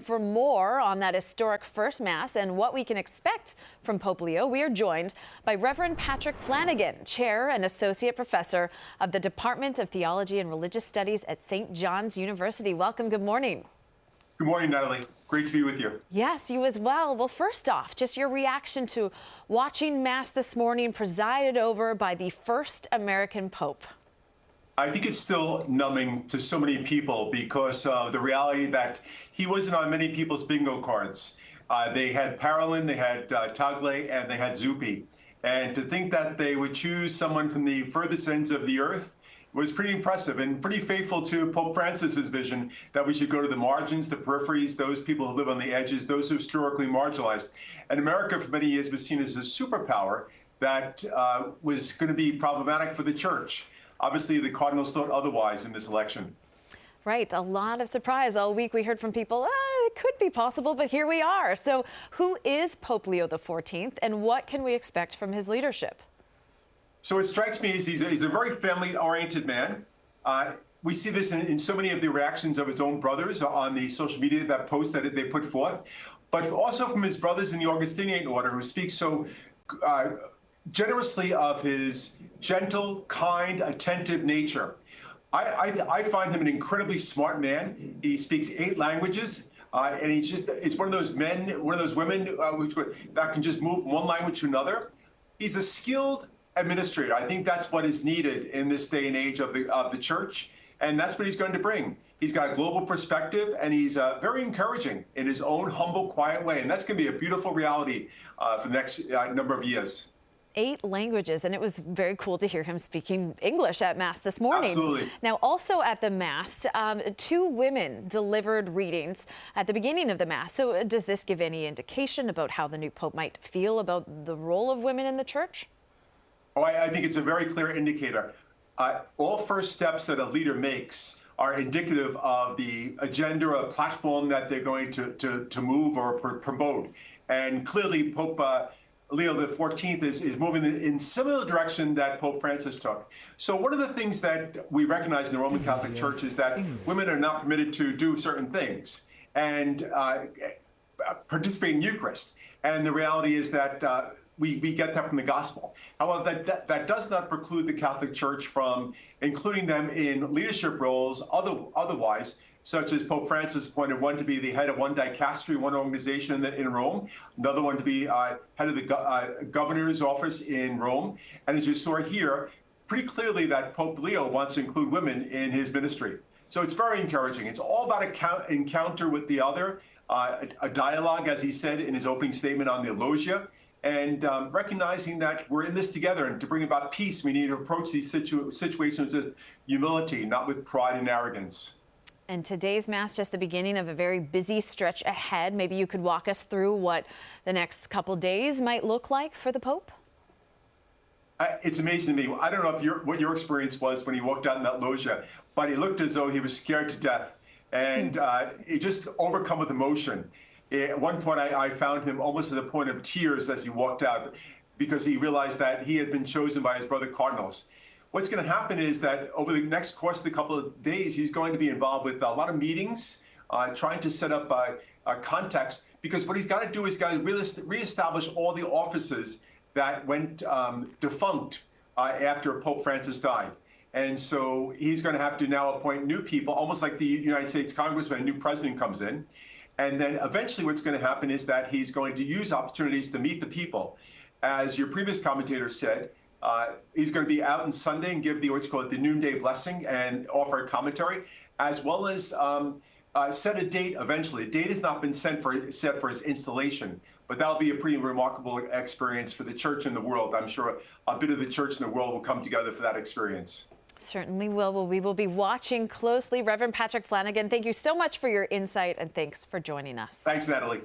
For more on that historic first Mass and what we can expect from Pope Leo, we are joined by Reverend Patrick Flanagan, Chair and Associate Professor of the Department of Theology and Religious Studies at St. John's University. Welcome. Good morning. Good morning, Natalie. Great to be with you. Yes, you as well. Well, first off, just your reaction to watching Mass this morning presided over by the first American Pope. I think it's still numbing to so many people because of the reality that he wasn't on many people's bingo cards. They had Parolin, they had Tagle, and they had Zuppi. And to think that they would choose someone from the furthest ends of the earth was pretty impressive and pretty faithful to Pope Francis's vision that we should go to the margins, the peripheries, those people who live on the edges, those who are historically marginalized. And America for many years was seen as a superpower that was going to be problematic for the church. Obviously, the Cardinals thought otherwise in this election. Right. A lot of surprise. All week we heard from people, it could be possible, but here we are. So who is Pope Leo XIV and what can we expect from his leadership? So it strikes me as he's a very family-oriented man. We see this in so many of the reactions of his own brothers on the social media, that post that they put forth, but also from his brothers in the Augustinian order who speak so generously of his gentle, kind, attentive nature. I find him an incredibly smart man. He speaks 8 languages, and it's one of those men, one of those women that can just move from one language to another. He's a skilled administrator. I think that's what is needed in this day and age of the church, and that's what he's going to bring. He's got a global perspective, and he's very encouraging in his own humble, quiet way, and that's going to be a beautiful reality for the next number of years. 8 languages, and it was very cool to hear him speaking English at Mass this morning. Absolutely. Now, also at the Mass, 2 women delivered readings at the beginning of the Mass. So does this give any indication about how the new Pope might feel about the role of women in the Church? Oh, I think it's a very clear indicator. All first steps that a leader makes are indicative of the agenda or platform that they're going to move or promote. And clearly, Pope Leo XIV is moving in similar direction that Pope Francis took. So one of the things that we recognize in the Roman Catholic Church is that women are not permitted to do certain things and participate in Eucharist. And the reality is that we get that from the gospel. However, that does not preclude the Catholic Church from including them in leadership roles otherwise, such as Pope Francis appointed one to be the head of one dicastery, one organization in Rome, another one to be head of the governor's office in Rome. And as you saw here, pretty clearly that Pope Leo wants to include women in his ministry. So it's very encouraging. It's all about encounter with the other, a dialogue, as he said in his opening statement on the Theology, and recognizing that we're in this together, and to bring about peace, we need to approach these situations with humility, not with pride and arrogance. And today's Mass, just the beginning of a very busy stretch ahead. Maybe you could walk us through what the next couple days might look like for the Pope? It's amazing to me. I don't know what your experience was when he walked out in that loggia, but he looked as though he was scared to death. And he just overcome with emotion. At one point, I found him almost at the point of tears as he walked out because he realized that he had been chosen by his brother cardinals. What's going to happen is that over the next course of the couple of days, he's going to be involved with a lot of meetings, trying to set up a context, because what he's got to do is got to reestablish all the offices that went defunct after Pope Francis died. And so he's going to have to now appoint new people, almost like the United States Congress when a new president comes in. And then eventually what's going to happen is that he's going to use opportunities to meet the people. As your previous commentator said, he's going to be out on Sunday and give what you call the noonday blessing and offer a commentary, as well as set a date eventually. A date has not been set for his installation, but that'll be a pretty remarkable experience for the church and the world. I'm sure a bit of the church and the world will come together for that experience. Certainly will. Well, we will be watching closely. Reverend Patrick Flanagan, thank you so much for your insight and thanks for joining us. Thanks, Natalie.